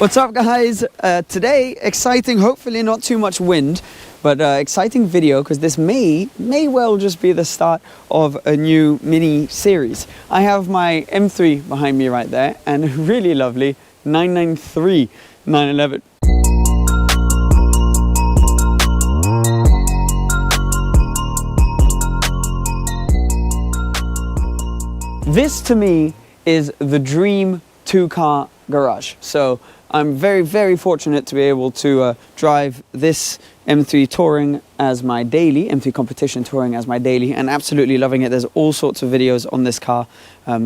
What's up, guys? Today, exciting, hopefully not too much wind, but exciting video, because this may well just be the start of a new mini series. I have my M3 behind me right there and a really lovely 993 911. This to me is the dream two-car garage. So I'm very fortunate to be able to drive this M3 Touring as my daily, M3 Competition Touring as my daily, and absolutely loving it. There's all sorts of videos on this car,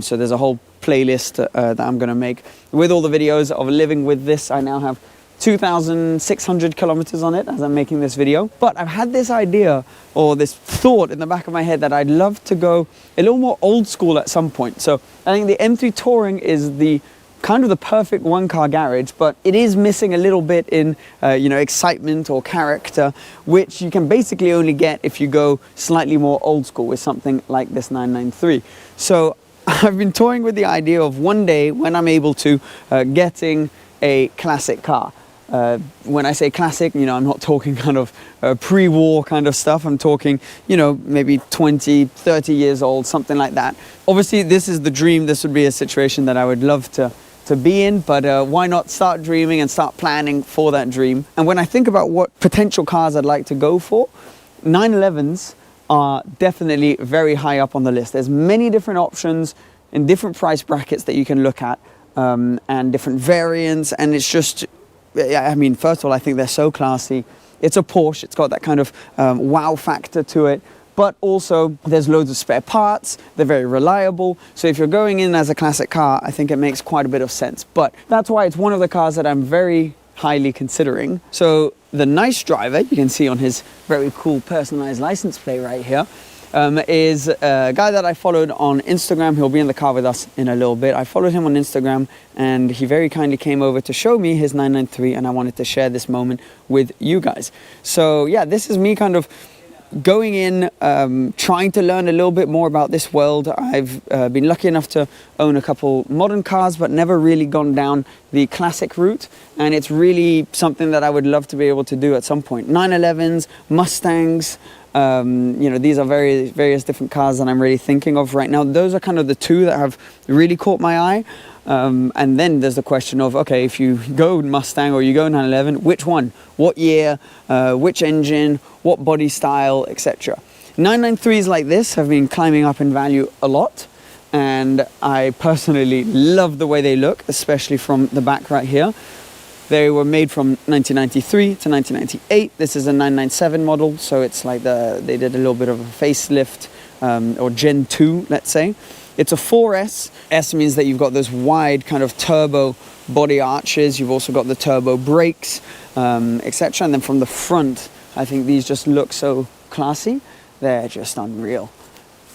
so there's a whole playlist that I'm going to make with all the videos of living with this. I now have 2,600 kilometers on it as I'm making this video, but I've had this idea or this thought in the back of my head that I'd love to go a little more old school at some point. So I think the M3 Touring is the kind of the perfect one-car garage, but it is missing a little bit in excitement or character, which you can basically only get if you go slightly more old school with something like this 993. So I've been toying with the idea of one day when I'm able to getting a classic car. When I say classic, I'm not talking kind of pre-war kind of stuff. I'm talking, maybe 20, 30 years old, something like that. Obviously, this is the dream. This would be a situation that I would love to be in, but why not start dreaming and start planning for that dream? And when I think about what potential cars I'd like to go for, 911s are definitely very high up on the list. There's many different options in different price brackets that you can look at, and different variants, and it's just, I mean, first of all, I think they're so classy. It's a Porsche, it's got that kind of wow factor to it, but also there's loads of spare parts, they're very reliable, so if you're going in as a classic car, I think it makes quite a bit of sense. But that's why it's one of the cars that I'm very highly considering. So the nice driver, you can see on his very cool personalized license plate right here, is a guy that I followed on Instagram. He'll be in the car with us in a little bit. I followed him on Instagram and he very kindly came over to show me his 993, and I wanted to share this moment with you guys. So yeah, this is me kind of going in, trying to learn a little bit more about this world. I've been lucky enough to own a couple modern cars, but never really gone down the classic route, and it's really something that I would love to be able to do at some point. 911s, Mustangs, these are various different cars that I'm really thinking of right now. Those are kind of the two that have really caught my eye. And then there's the question of, okay, if you go Mustang or you go 911, which one? What year? Which engine? What body style, etc. 993s like this have been climbing up in value a lot, and I personally love the way they look, especially from the back right here. They were made from 1993 to 1998. This is a 997 model, so it's like they did a little bit of a facelift, or Gen 2, let's say. It's a 4S. S means that you've got those wide kind of turbo body arches. You've also got the turbo brakes, etc. And then from the front, I think these just look so classy. They're just unreal.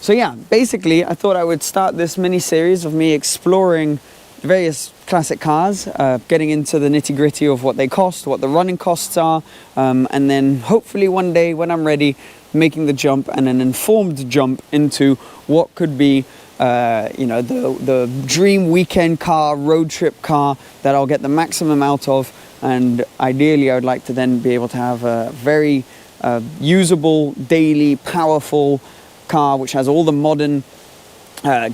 So yeah, basically, I thought I would start this mini series of me exploring various classic cars, getting into the nitty-gritty of what they cost, what the running costs are, and then hopefully one day when I'm ready, making the jump, and an informed jump into what could be the dream weekend car, road trip car that I'll get the maximum out of. And ideally I would like to then be able to have a very usable, daily, powerful car which has all the modern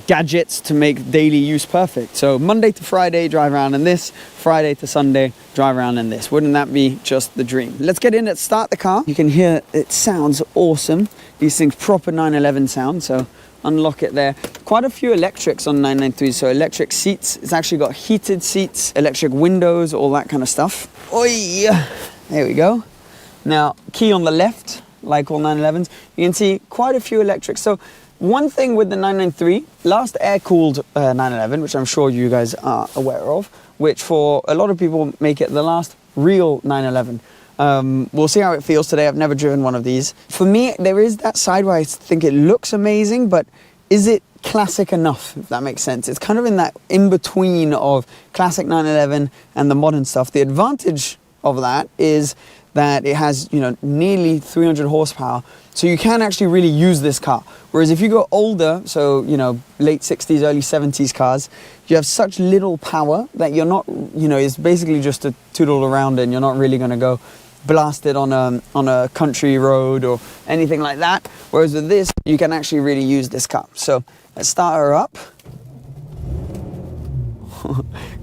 gadgets to make daily use perfect. So Monday to Friday, drive around in this. Friday to Sunday, drive around in this. Wouldn't that be just the dream? Let's get in and start the car. You can hear it sounds awesome. These things proper 911 sound, so unlock it there. Quite a few electrics on 993, so electric seats. It's actually got heated seats, electric windows, all that kind of stuff. Oi! There we go. Now, key on the left, like all 911s. You can see quite a few electrics. So one thing with the 993, last air-cooled 911, which I'm sure you guys are aware of, which for a lot of people make it the last real 911. We'll see how it feels today. I've never driven one of these. For me, there is that side where I think it looks amazing, but is it classic enough, if that makes sense? It's kind of in that in-between of classic 911 and the modern stuff. The advantage of that is that it has, you know, nearly 300 horsepower. So you can actually really use this car. Whereas if you go older, so, you know, late 60s, early 70s cars, you have such little power that you're not, you know, it's basically just a tootle around and you're not really going to go blast it on a country road or anything like that. Whereas with this, you can actually really use this car. So let's start her up.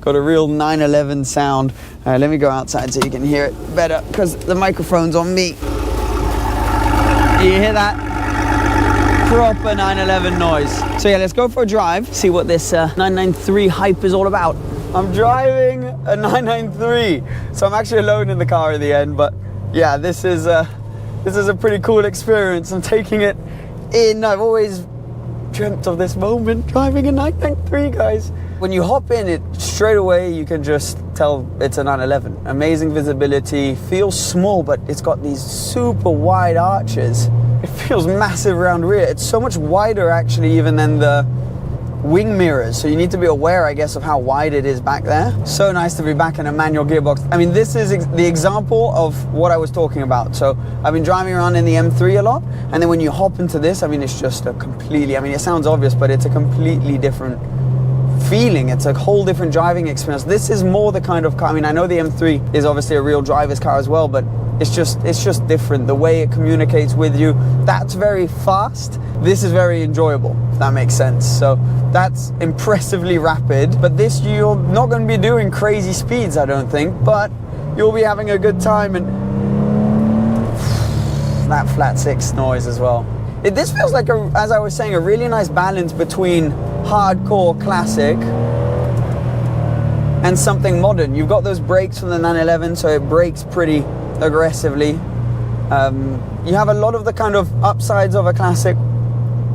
Got a real 911 sound. Let me go outside so you can hear it better because the microphone's on me. You hear that? Proper 911 noise. So yeah, let's go for a drive, see what this 993 hype is all about. I'm driving a 993, so I'm actually alone in the car at the end, but yeah, this is a pretty cool experience. I'm taking it in. I've always dreamt of this moment, driving a 993, guys. When you hop in it, straight away you can just tell it's a 911. Amazing visibility, feels small, but it's got these super wide arches. It feels massive around rear. It's so much wider actually even than the wing mirrors, so you need to be aware, I guess, of how wide it is back there. So nice to be back in a manual gearbox. I mean, this is the example of what I was talking about. So I've been driving around in the M3 a lot, and then when you hop into this, I mean, it's just a completely, I mean, it sounds obvious, but it's a completely different feeling. It's a whole different driving experience. This is more the kind of car, I mean, I know the M3 is obviously a real driver's car as well, but it's just different. The way it communicates with you, that's very fast. This is very enjoyable, if that makes sense. So that's impressively rapid, but this, you're not going to be doing crazy speeds, I don't think, but you'll be having a good time. And that flat six noise as well. This feels like, as I was saying, a really nice balance between hardcore classic and something modern. You've got those brakes from the 911, so it brakes pretty aggressively. You have a lot of the kind of upsides of a classic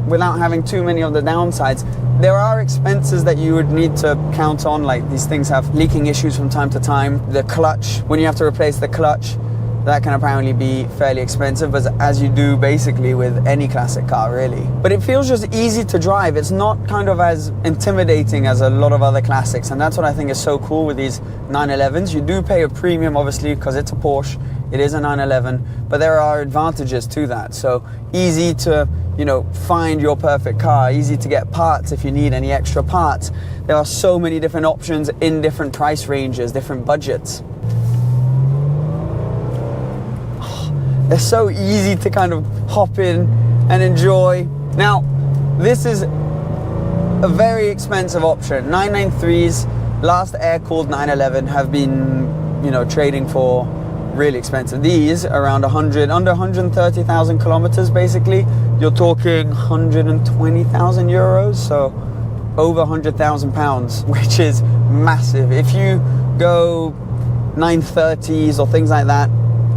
without having too many of the downsides. There are expenses that you would need to count on, like these things have leaking issues from time to time. The clutch, when you have to replace the clutch, that can apparently be fairly expensive, but as you do basically with any classic car really. But it feels just easy to drive. It's not kind of as intimidating as a lot of other classics, and that's what I think is so cool with these 911s. You do pay a premium obviously because it's a Porsche, it is a 911, but there are advantages to that. So easy to, you know, find your perfect car, easy to get parts if you need any extra parts. There are so many different options in different price ranges, different budgets. They're so easy to kind of hop in and enjoy. Now, this is a very expensive option. 993s, last air-cooled 911 have been, you know, trading for really expensive. These around under 130,000 kilometers basically. You're talking 120,000 euros, so over 100,000 pounds, which is massive. If you go 930s or things like that,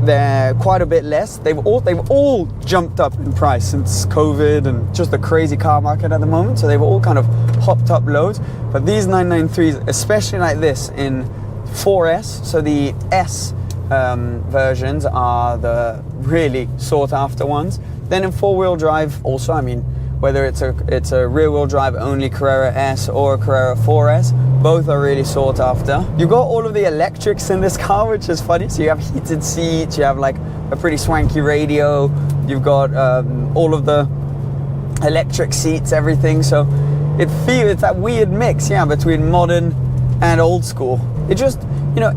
they're quite a bit less. They've all jumped up in price since COVID and just the crazy car market at the moment. So they've all kind of hopped up loads. But these 993s, especially like this in 4S, so the S versions are the really sought after ones. Then in four-wheel drive also, I mean, whether it's a rear-wheel drive only Carrera S or a Carrera 4S, both are really sought after. You've got all of the electrics in this car, which is funny. So you have heated seats, you have like a pretty swanky radio, you've got all of the electric seats, everything. So it's that weird mix, yeah, between modern and old school. It just, you know,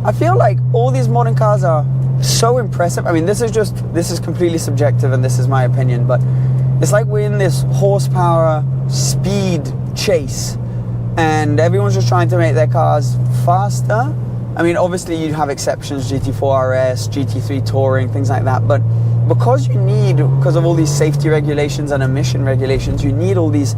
I feel like all these modern cars are so impressive. I mean, this is completely subjective and this is my opinion, but it's like we're in this horsepower speed chase and everyone's just trying to make their cars faster. I mean, obviously you have exceptions, GT4 RS, GT3 Touring, things like that, but because of all these safety regulations and emission regulations, you need all these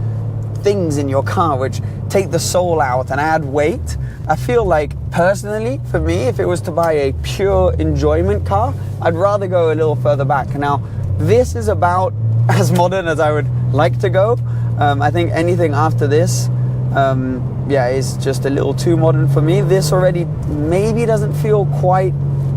things in your car which take the soul out and add weight. I feel like, personally, for me, if it was to buy a pure enjoyment car, I'd rather go a little further back. Now, this is about as modern as I would like to go. I think anything after this, is just a little too modern for me. This already maybe doesn't feel quite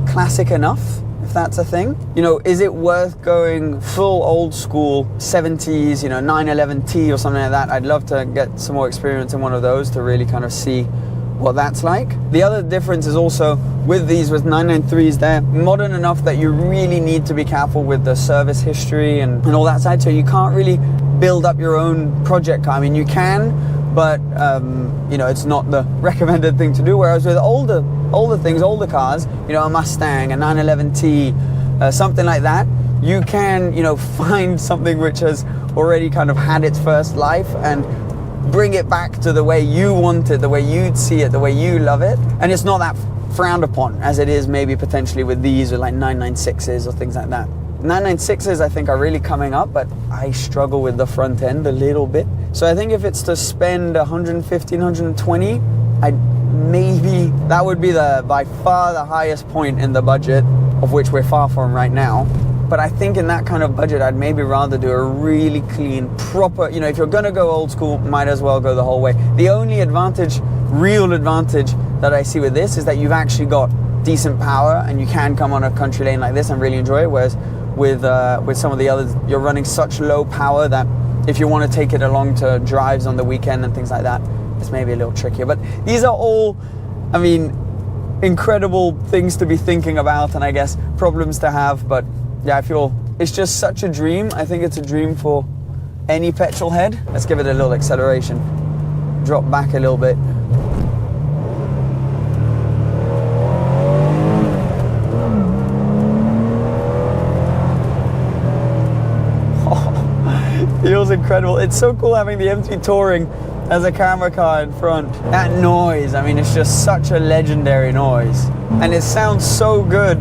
classic enough, if that's a thing. You know, is it worth going full old school 70s, you know, 911T or something like that? I'd love to get some more experience in one of those to really kind of see what that's like. The other difference is also with these, with 993s, they're modern enough that you really need to be careful with the service history and all that side. So you can't really build up your own project car. I mean, you can, but you know, it's not the recommended thing to do. Whereas with older things, older cars, you know, a Mustang, a 911T, something like that, you can, you know, find something which has already kind of had its first life and bring it back to the way you want it, the way you'd see it, the way you love it. And it's not that frowned upon as it is maybe potentially with these or like 996s or things like that. 996s I think are really coming up, but I struggle with the front end a little bit. So I think if it's to spend 115, 120, maybe that would be by far the highest point in the budget, of which we're far from right now. But I think in that kind of budget, I'd maybe rather do a really clean, proper, you know, if you're gonna go old school, might as well go the whole way. The only advantage, real advantage that I see with this is that you've actually got decent power and you can come on a country lane like this and really enjoy it. Whereas with some of the others, you're running such low power that if you want to take it along to drives on the weekend and things like that, it's maybe a little trickier. But these are all, I mean, incredible things to be thinking about and I guess problems to have. But yeah, I feel it's just such a dream. I think it's a dream for any petrol head. Let's give it a little acceleration. Drop back a little bit. Oh, feels incredible. It's so cool having the M3 Touring as a camera car in front. That noise, I mean, it's just such a legendary noise. And it sounds so good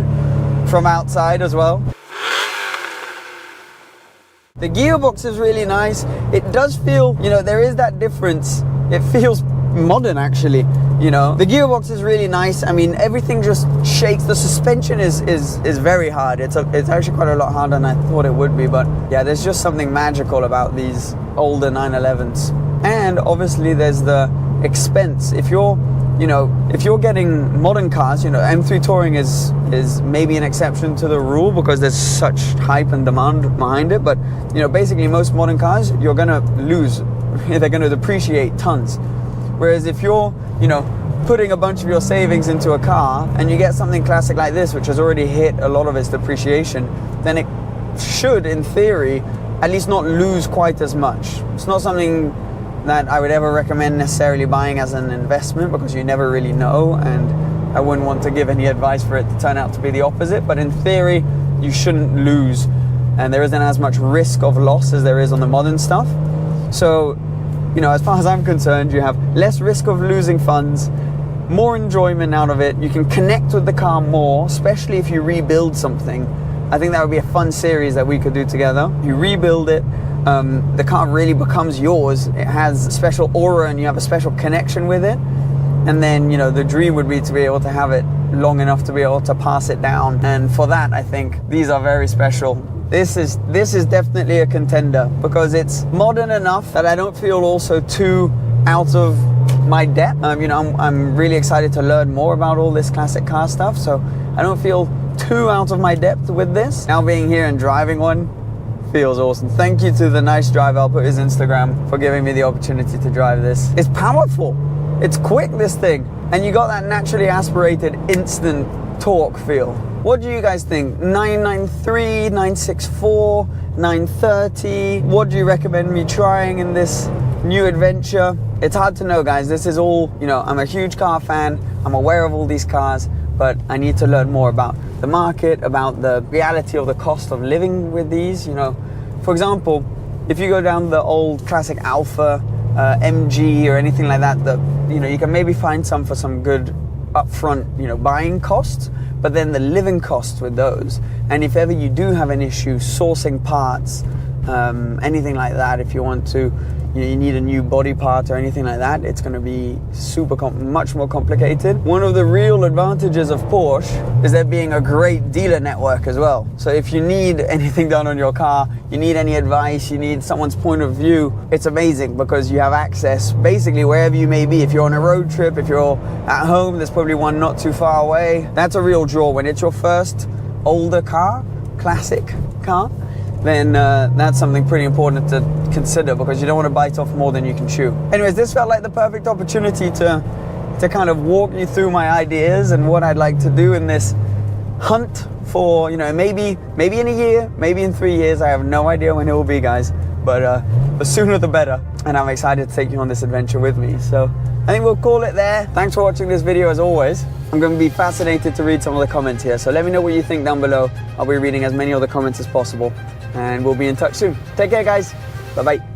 from outside as well. The gearbox is really nice. It does feel, you know, there is that difference. It feels modern actually, you know. The gearbox is really nice. I mean, everything just shakes. The suspension is very hard. It's actually quite a lot harder than I thought it would be, but yeah, there's just something magical about these older 911s. And obviously there's the expense. If you're getting modern cars, you know, M3 Touring is maybe an exception to the rule because there's such hype and demand behind it. But, you know, basically most modern cars, you're going to lose. They're going to depreciate tons. Whereas if you're, you know, putting a bunch of your savings into a car and you get something classic like this, which has already hit a lot of its depreciation, then it should, in theory, at least not lose quite as much. It's not something that I would ever recommend necessarily buying as an investment because you never really know, and I wouldn't want to give any advice for it to turn out to be the opposite. But in theory, you shouldn't lose, and there isn't as much risk of loss as there is on the modern stuff. So, you know, as far as I'm concerned, you have less risk of losing funds, more enjoyment out of it. You can connect with the car more, especially if you rebuild something. I think that would be a fun series that we could do together. You rebuild it, the car really becomes yours. It has a special aura and you have a special connection with it. And then, you know, the dream would be to be able to have it long enough to be able to pass it down. And for that, I think these are very special. This is definitely a contender because it's modern enough that I don't feel also too out of my depth. You know, I'm really excited to learn more about all this classic car stuff. So I don't feel too out of my depth with this. Now being here and driving one feels awesome. Thank you to the nice driver. I'll put his Instagram for giving me the opportunity to drive this. It's powerful. It's quick, this thing. And you got that naturally aspirated instant torque feel. What do you guys think? 993, 964, 930? What do you recommend me trying in this new adventure? It's hard to know, guys. This is all, you know, I'm a huge car fan. I'm aware of all these cars, but I need to learn more about the market, about the reality of the cost of living with these. You know, for example, if you go down the old classic Alfa, MG or anything like that, you know, you can maybe find some for some good upfront, you know, buying costs, but then the living costs with those. And if ever you do have an issue sourcing parts, anything like that, if you want to, you need a new body part or anything like that, it's going to be much more complicated. One of the real advantages of Porsche is there being a great dealer network as well. So if you need anything done on your car, you need any advice, you need someone's point of view, it's amazing because you have access basically wherever you may be. If you're on a road trip, if you're at home, there's probably one not too far away. That's a real draw. When it's your first older car, classic car, then that's something pretty important to consider because you don't want to bite off more than you can chew. Anyways, this felt like the perfect opportunity to to kind of walk you through my ideas and what I'd like to do in this hunt for, you know, maybe in a year, maybe in 3 years. I have no idea when it will be, guys, but the sooner the better. And I'm excited to take you on this adventure with me. So I think we'll call it there. Thanks for watching this video as always. I'm going to be fascinated to read some of the comments here. So let me know what you think down below. I'll be reading as many of the comments as possible, and we'll be in touch soon. Take care, guys. Bye-bye.